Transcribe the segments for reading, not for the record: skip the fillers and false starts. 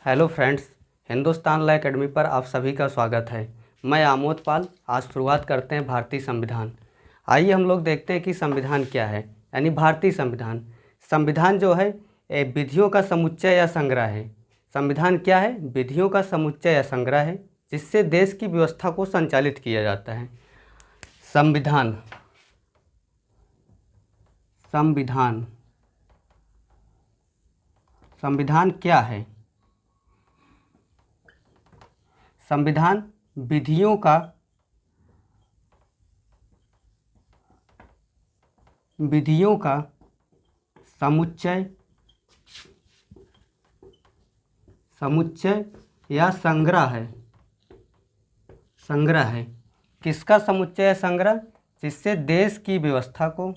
Hello friends, Hindustan law academy पर आप सभी का स्वागत है। मैं आमोद पाल। आज शुरुआत करते हैं भारतीय संविधान। आइए हम लोग देखते हैं कि संविधान क्या है। यानी भारतीय संविधान। संविधान जो है विधियों का समुच्चय या संग्रह है। संविधान क्या है? विधियों का समुच्चय या संग्रह है जिससे देश की व्यवस्था को संचालित किया जाता है। संविधान संविधान संविधान क्या है? संविधान विधियों का समुच्चय या संग्रह है। किसका समुच्चय या संग्रह? जिससे देश की व्यवस्था को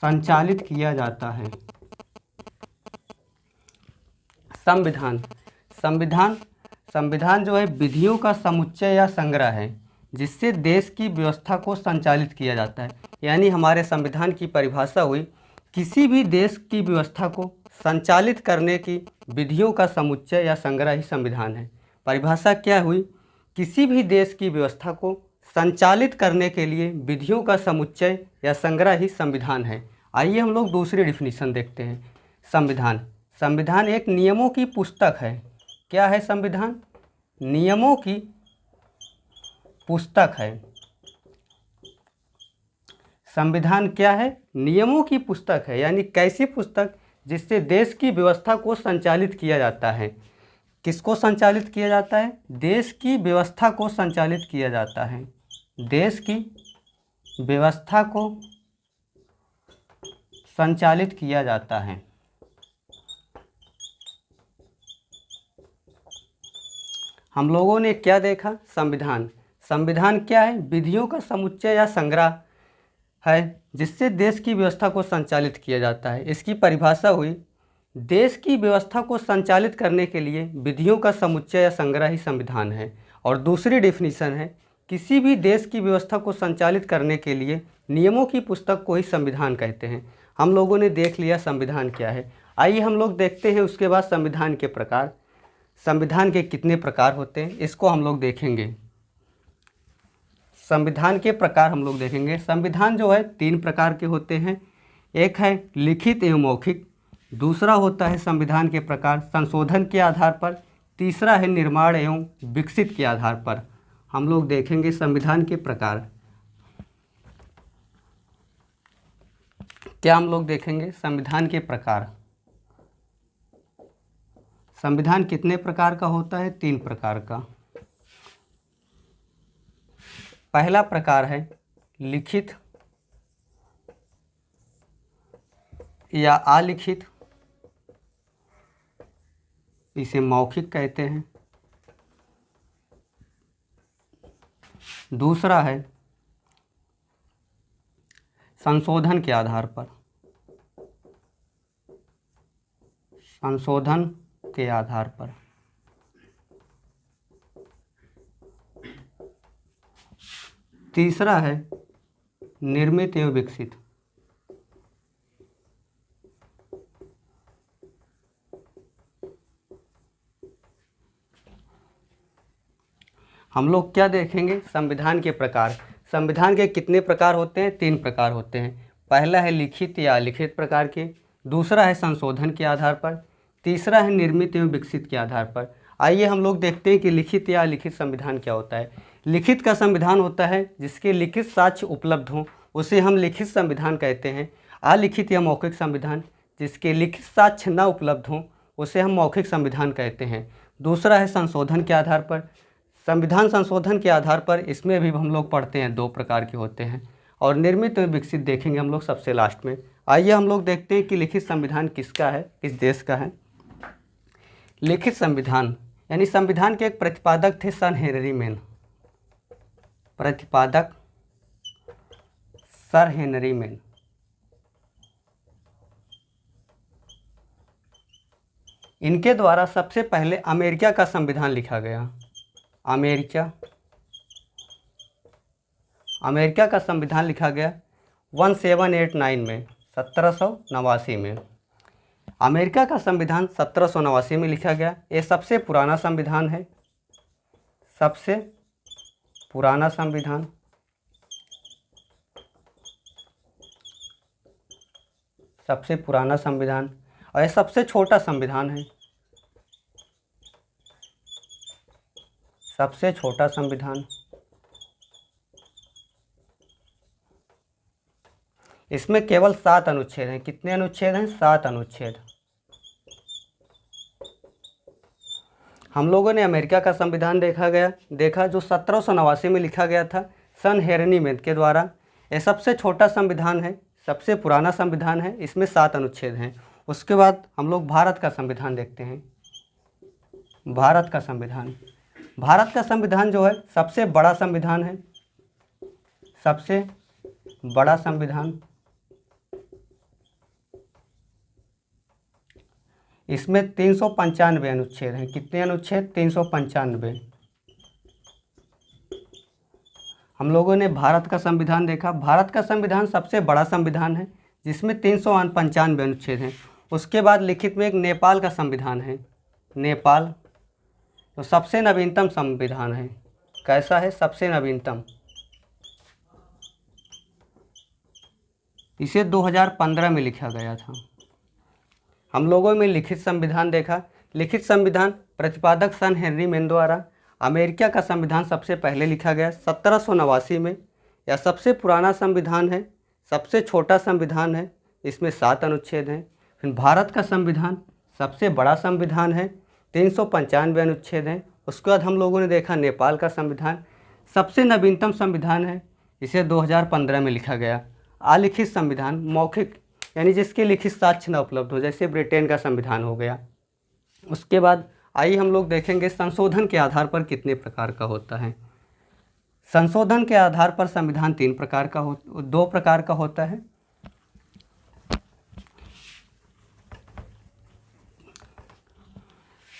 संचालित किया जाता है। संविधान जो है विधियों का समुच्चय या संग्रह है जिससे देश की व्यवस्था को संचालित किया जाता है। यानी हमारे संविधान की परिभाषा हुई किसी भी देश की व्यवस्था को संचालित करने की विधियों का समुच्चय या संग्रह ही संविधान है। परिभाषा क्या हुई? किसी भी देश की व्यवस्था को संचालित करने के लिए विधियों का समुच्चय या संग्रह ही संविधान है। आइए हम लोग दूसरी डिफिनीशन देखते हैं। संविधान एक नियमों की पुस्तक है। क्या है संविधान? नियमों की पुस्तक है। संविधान क्या है? नियमों की पुस्तक है। यानी कैसी पुस्तक? जिससे देश की व्यवस्था को संचालित किया जाता है। किसको संचालित किया जाता है? देश की व्यवस्था को संचालित किया जाता है। देश की व्यवस्था को संचालित किया जाता है। हम लोगों ने क्या देखा? संविधान क्या है? विधियों का समुच्चय या संग्रह है जिससे देश की व्यवस्था को संचालित किया जाता है। इसकी परिभाषा हुई देश की व्यवस्था को संचालित करने के लिए विधियों का समुच्चय या संग्रह ही संविधान है। और दूसरी डेफिनेशन है किसी भी देश की व्यवस्था को संचालित करने के लिए नियमों की पुस्तक को ही संविधान कहते हैं। हम लोगों ने देख लिया संविधान क्या है। आइए हम लोग देखते हैं उसके बाद संविधान के प्रकार। संविधान के कितने प्रकार होते हैं इसको हम लोग देखेंगे। संविधान के प्रकार हम लोग देखेंगे। संविधान जो है 3 प्रकार के होते हैं। एक है लिखित एवं मौखिक, दूसरा होता है संविधान के प्रकार संशोधन के आधार पर, तीसरा है निर्माण एवं विकसित के आधार पर। हम लोग देखेंगे संविधान के प्रकार। क्या हम लोग देखेंगे? संविधान के प्रकार। संविधान कितने प्रकार का होता है? 3 प्रकार का। पहला प्रकार है लिखित या अलिखित, इसे मौखिक कहते हैं। दूसरा है संशोधन के आधार पर। तीसरा है निर्मित एवं विकसित। हम लोग क्या देखेंगे? संविधान के प्रकार। संविधान के कितने प्रकार होते हैं? 3 प्रकार होते हैं। पहला है लिखित या अलिखित प्रकार के, दूसरा है संशोधन के आधार पर, तीसरा है निर्मित एवं विकसित के आधार पर। आइए हम लोग देखते हैं कि लिखित या अलिखित संविधान क्या होता है। लिखित का संविधान होता है जिसके लिखित साक्ष्य उपलब्ध हों उसे हम लिखित संविधान कहते हैं। अलिखित या मौखिक संविधान जिसके लिखित साक्ष्य न उपलब्ध हों उसे हम मौखिक संविधान कहते हैं। दूसरा है संशोधन के आधार पर। संविधान संशोधन के आधार पर इसमें भी हम लोग पढ़ते हैं 2 प्रकार के होते हैं। और निर्मित और विकसित देखेंगे हम लोग सबसे लास्ट में। आइए हम लोग देखते हैं कि लिखित संविधान किसका है, किस देश का है। लिखित संविधान यानी संविधान के एक प्रतिपादक थे सर हेनरी मेन। इनके द्वारा सबसे पहले अमेरिका का संविधान लिखा गया। अमेरिका अमेरिका का संविधान लिखा गया 1789 में, 1789 में। अमेरिका का संविधान 1789 में लिखा गया। ये सबसे पुराना संविधान है, सबसे पुराना संविधान। सबसे पुराना संविधान और ये सबसे छोटा संविधान है, सबसे छोटा संविधान। इसमें केवल 7 अनुच्छेद हैं। कितने अनुच्छेद हैं? 7 अनुच्छेद। हम लोगों ने अमेरिका का संविधान देखा जो 1789 में लिखा गया था सन हेनरी मेड के द्वारा। यह सबसे छोटा संविधान है, सबसे पुराना संविधान है। इसमें 7 अनुच्छेद हैं। उसके बाद हम लोग भारत का संविधान देखते हैं। भारत का संविधान, भारत का संविधान जो है सबसे बड़ा संविधान है, सबसे बड़ा संविधान। इसमें 395 अनुच्छेद हैं। कितने अनुच्छेद? 395। हम लोगों ने भारत का संविधान देखा। भारत का संविधान सबसे बड़ा संविधान है जिसमें 395 अनुच्छेद हैं। उसके बाद लिखित में एक नेपाल का संविधान है। नेपाल तो सबसे नवीनतम संविधान है। कैसा है? सबसे नवीनतम। इसे 2015 में लिखा गया था। हम लोगों में लिखित संविधान देखा। लिखित संविधान प्रतिपादक सन हेनरी मेड द्वारा। अमेरिका का संविधान सबसे पहले लिखा गया 1789 में। यह सबसे पुराना संविधान है, सबसे छोटा संविधान है। इसमें 7 अनुच्छेद हैं। फिर भारत का संविधान सबसे बड़ा संविधान है, 395 अनुच्छेद हैं। उसके बाद हम लोगों ने देखा नेपाल का संविधान सबसे नवीनतम संविधान है। इसे 2015 में लिखा गया। अलिखित संविधान मौखिक यानी जिसके लिखित साक्ष्य न उपलब्ध हो, जैसे ब्रिटेन का संविधान हो गया। उसके बाद आइए हम लोग देखेंगे संशोधन के आधार पर कितने प्रकार का होता है। संशोधन के आधार पर संविधान 2 प्रकार का होता है।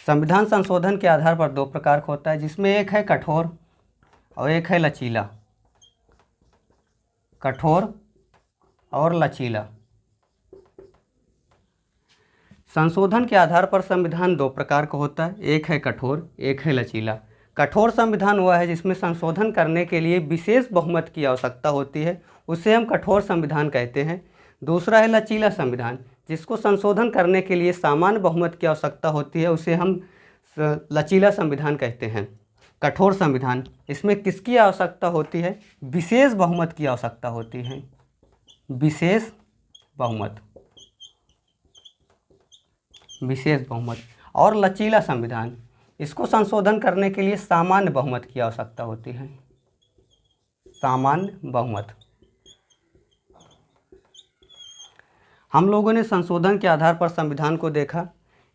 संविधान संशोधन के आधार पर 2 प्रकार का होता है, जिसमें एक है कठोर और एक है लचीला। कठोर और लचीला। संशोधन के आधार पर संविधान 2 प्रकार का होता है, एक है कठोर, एक है लचीला। कठोर संविधान हुआ है जिसमें संशोधन करने के लिए विशेष बहुमत की आवश्यकता होती है, उसे हम कठोर संविधान कहते हैं। दूसरा है लचीला संविधान, जिसको संशोधन करने के लिए सामान्य बहुमत की आवश्यकता होती है, उसे हम लचीला संविधान कहते हैं। कठोर संविधान, इसमें किसकी आवश्यकता होती है? विशेष बहुमत की आवश्यकता होती है, विशेष बहुमत, विशेष बहुमत। और लचीला संविधान, इसको संशोधन करने के लिए सामान्य बहुमत की आवश्यकता होती है, सामान्य बहुमत। हम लोगों ने संशोधन के आधार पर संविधान को देखा।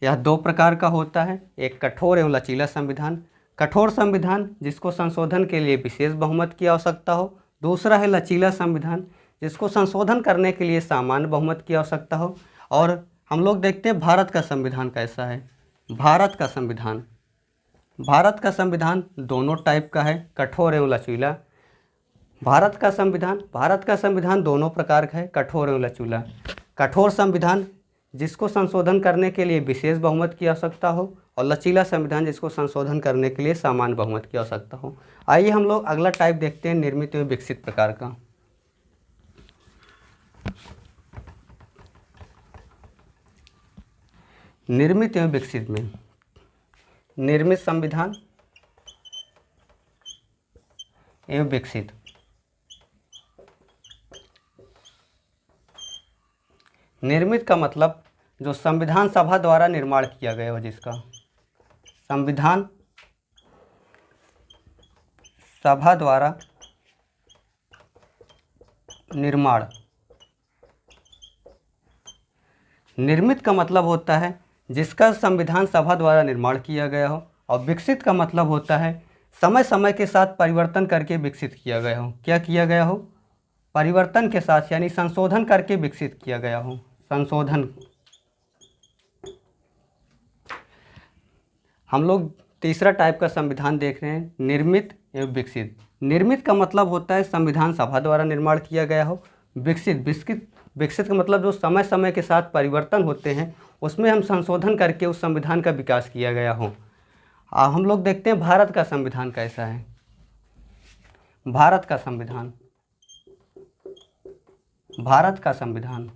यह 2 प्रकार का होता है, एक कठोर एवं लचीला संविधान। कठोर संविधान जिसको संशोधन के लिए विशेष बहुमत की आवश्यकता हो। दूसरा है लचीला संविधान, जिसको संशोधन करने के लिए सामान्य बहुमत की आवश्यकता हो। और हम लोग देखते हैं भारत का संविधान कैसा है। भारत का संविधान, भारत का संविधान दोनों टाइप का है, कठोर एवं लचीला। भारत का संविधान दोनों प्रकार का है, कठोर एवं लचीला। कठोर संविधान जिसको संशोधन करने के लिए विशेष बहुमत की आवश्यकता हो, और लचीला संविधान जिसको संशोधन करने के लिए सामान्य बहुमत की आवश्यकता हो। आइए हम लोग अगला टाइप देखते हैं, निर्मित एवं विकसित प्रकार का। निर्मित एवं विकसित में निर्मित संविधान एवं विकसित। निर्मित का मतलब जो संविधान सभा द्वारा निर्माण किया गया हो, जिसका संविधान सभा द्वारा निर्माण। निर्मित का मतलब होता है जिसका संविधान सभा द्वारा निर्माण किया गया हो, और विकसित का मतलब होता है समय समय के साथ परिवर्तन करके विकसित किया गया हो। क्या किया गया हो? परिवर्तन के साथ, यानी संशोधन करके विकसित किया गया हो, संशोधन। हम लोग तीसरा टाइप का संविधान देख रहे हैं, निर्मित एवं विकसित। निर्मित का मतलब होता है संविधान सभा द्वारा निर्माण किया गया हो। विकसित विकसित विकसित का मतलब जो समय समय के साथ परिवर्तन होते हैं उसमें हम संशोधन करके उस संविधान का विकास किया गया हो। हम लोग देखते हैं भारत का संविधान कैसा है। भारत का संविधान भारत का संविधान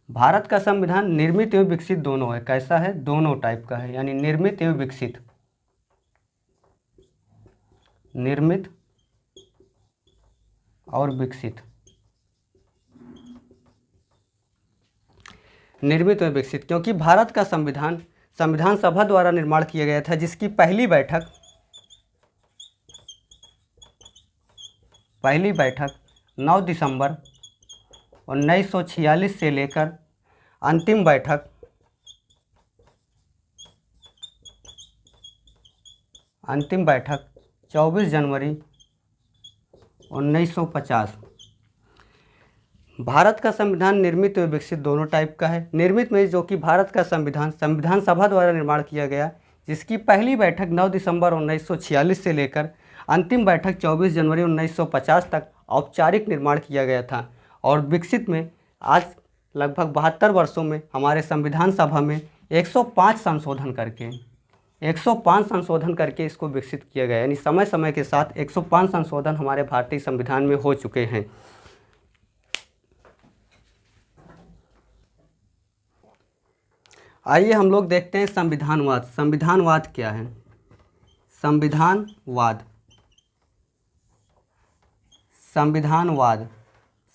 भारत का संविधान निर्मित एवं विकसित दोनों है। कैसा है? दोनों टाइप का है, यानी निर्मित एवं विकसित। निर्मित और विकसित। निर्मित एवं विकसित क्योंकि भारत का संविधान संविधान सभा द्वारा निर्माण किया गया था, जिसकी पहली बैठक 9 दिसंबर 1946 से लेकर अंतिम बैठक 24 जनवरी 1950। भारत का संविधान निर्मित एवं विकसित दोनों टाइप का है। निर्मित में जो कि भारत का संविधान संविधान सभा द्वारा निर्माण किया गया, जिसकी पहली बैठक 9 दिसंबर 1946 से लेकर अंतिम बैठक 24 जनवरी 1950 तक औपचारिक निर्माण किया गया था। और विकसित में आज लगभग 72 वर्षों में हमारे संविधान सभा में 105 संशोधन करके इसको विकसित किया गया, यानी समय समय के साथ 105 संशोधन हमारे भारतीय संविधान में हो चुके हैं। आइए हम लोग देखते हैं संविधानवाद। संविधानवाद क्या है?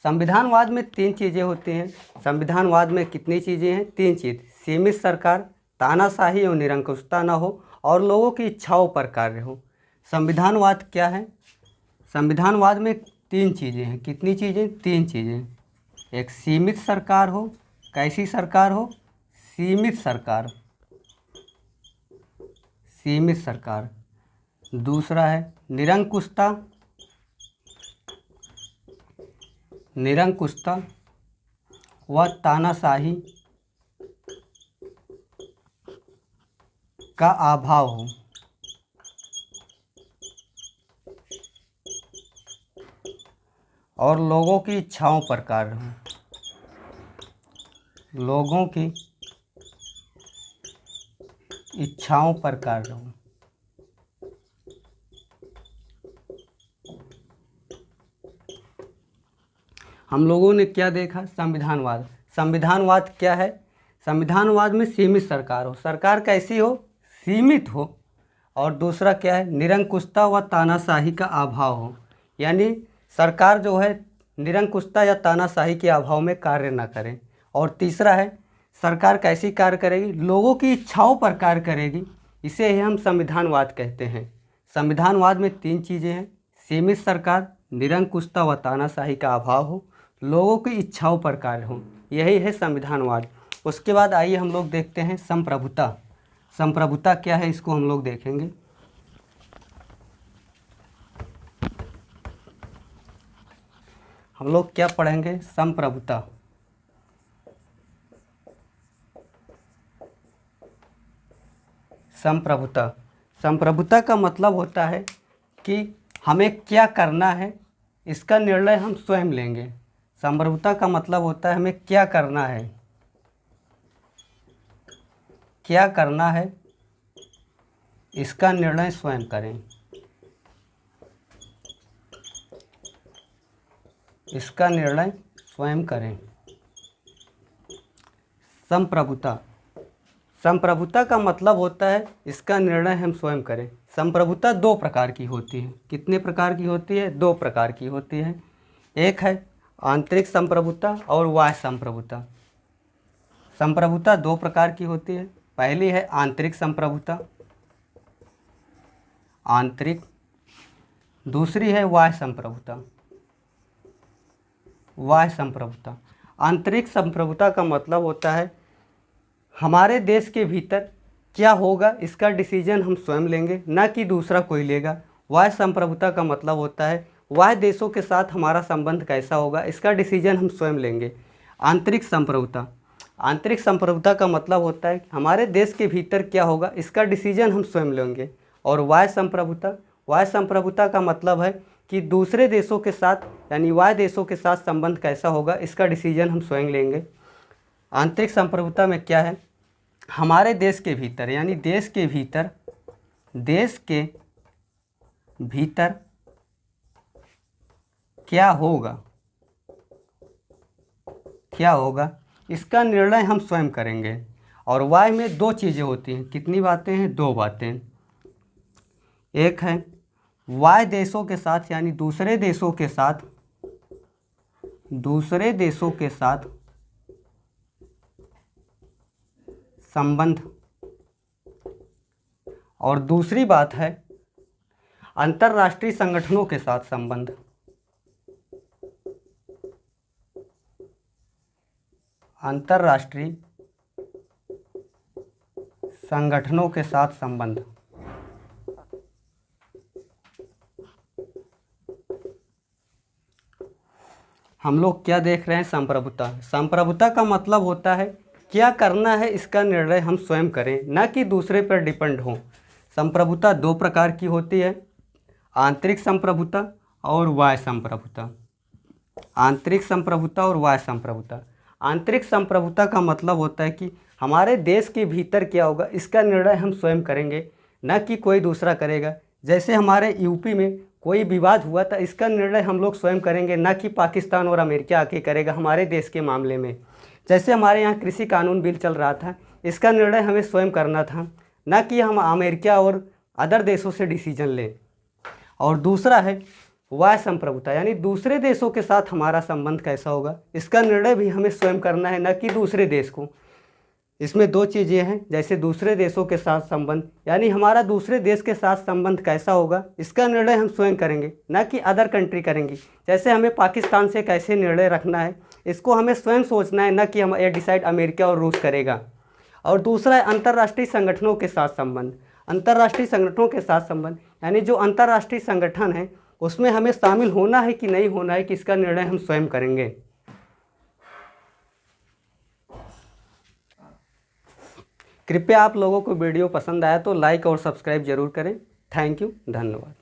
संविधानवाद में 3 चीज़ें होती हैं। संविधानवाद में कितनी चीज़ें हैं? 3 चीज़। सीमित सरकार, तानाशाही और निरंकुशता न हो और लोगों की इच्छाओं पर कार्य हो। संविधानवाद क्या है? संविधानवाद में 3 चीज़ें हैं। कितनी चीज़ें? 3 चीज़ें। एक सीमित सरकार हो। कैसी सरकार हो? सीमित सरकार। दूसरा है निरंकुशता व तानाशाही का अभाव हो। और लोगों की इच्छाओं पर कार्य हो। लोगों की इच्छाओं पर कार्य हो। हम लोगों ने क्या देखा? संविधानवाद क्या है? संविधानवाद में सीमित सरकार हो। सरकार कैसी हो? सीमित हो। और दूसरा क्या है? निरंकुशता व तानाशाही का अभाव हो, यानी सरकार जो है निरंकुशता या तानाशाही के अभाव में कार्य न करे। और तीसरा है सरकार कैसी कार्य करेगी? लोगों की इच्छाओं पर कार्य करेगी। इसे ही हम संविधानवाद कहते हैं। संविधानवाद में 3 चीज़ें हैं। सीमित सरकार, निरंकुशता व तानाशाही का अभाव हो, लोगों की इच्छाओं पर कार्य हो। यही है संविधानवाद। उसके बाद आइए हम लोग देखते हैं संप्रभुता। संप्रभुता क्या है, इसको हम लोग देखेंगे। हम लोग क्या पढ़ेंगे? संप्रभुता। संप्रभुता का मतलब होता है कि हमें क्या करना है, इसका निर्णय हम स्वयं लेंगे। संप्रभुता का मतलब होता है हमें क्या करना है, इसका निर्णय स्वयं करें। इसका निर्णय स्वयं करें। संप्रभुता का मतलब होता है इसका निर्णय हम स्वयं करें। संप्रभुता 2 प्रकार की होती है। कितने प्रकार की होती है? 2 प्रकार की होती है। एक है आंतरिक संप्रभुता और बाह्य संप्रभुता। संप्रभुता 2 प्रकार की होती है। पहली है आंतरिक संप्रभुता, दूसरी है बाह्य संप्रभुता। आंतरिक संप्रभुता का मतलब होता है हमारे देश के भीतर क्या होगा इसका डिसीजन हम स्वयं लेंगे, ना कि दूसरा कोई लेगा। बाह्य संप्रभुता का मतलब होता है बाह्य देशों के साथ हमारा संबंध कैसा होगा, इसका डिसीजन हम स्वयं लेंगे। आंतरिक संप्रभुता का मतलब होता है कि हमारे देश के भीतर क्या होगा इसका डिसीजन हम स्वयं लेंगे। और वाह्य संप्रभुता का मतलब है कि दूसरे देशों के साथ यानी वाह्य देशों के साथ संबंध कैसा होगा इसका डिसीजन हम स्वयं लेंगे। आंतरिक संप्रभुता में क्या है, हमारे देश के भीतर यानी देश के भीतर क्या होगा इसका निर्णय हम स्वयं करेंगे। और वाह्य में दो चीज़ें होती हैं, कितनी बातें हैं, दो बातें। एक है वाह्य देशों के साथ यानी दूसरे देशों के साथ संबंध, और दूसरी बात है अंतर्राष्ट्रीय संगठनों के साथ संबंध। अंतर्राष्ट्रीय संगठनों के साथ संबंध। हम लोग क्या देख रहे हैं, संप्रभुता। संप्रभुता का मतलब होता है क्या करना है इसका निर्णय हम स्वयं करें, ना कि दूसरे पर डिपेंड हों। संप्रभुता दो प्रकार की होती है, आंतरिक संप्रभुता और बाह्य संप्रभुता। आंतरिक संप्रभुता और बाह्य संप्रभुता। आंतरिक संप्रभुता का मतलब होता है कि हमारे देश के भीतर क्या होगा इसका निर्णय हम स्वयं करेंगे, ना कि कोई दूसरा करेगा। जैसे हमारे यूपी में कोई विवाद हुआ था, इसका निर्णय हम लोग स्वयं करेंगे, ना कि पाकिस्तान और अमेरिका आके करेगा हमारे देश के मामले में। जैसे हमारे यहाँ कृषि कानून बिल चल रहा था, इसका निर्णय हमें स्वयं करना था, ना कि हम अमेरिका और अदर देशों से डिसीजन लें। और दूसरा है बाह्य संप्रभुता, यानी दूसरे देशों के साथ हमारा संबंध कैसा होगा इसका निर्णय भी हमें स्वयं करना है, ना कि दूसरे देश को। इसमें दो चीज़ें हैं, जैसे दूसरे देशों के साथ संबंध यानी हमारा दूसरे देश के साथ संबंध कैसा होगा इसका निर्णय हम स्वयं करेंगे, ना कि अदर कंट्री करेंगी। जैसे हमें पाकिस्तान से कैसे निर्णय रखना है इसको हमें स्वयं सोचना है, ना कि हम ये डिसाइड अमेरिका और रूस करेगा। और दूसरा है अंतर्राष्ट्रीय संगठनों के साथ संबंध। अंतर्राष्ट्रीय संगठनों के साथ संबंध यानी जो अंतर्राष्ट्रीय संगठन है उसमें हमें शामिल होना है कि नहीं होना है कि इसका निर्णय हम स्वयं करेंगे। कृपया आप लोगों को वीडियो पसंद आया तो लाइक और सब्सक्राइब जरूर करें। थैंक यू, धन्यवाद।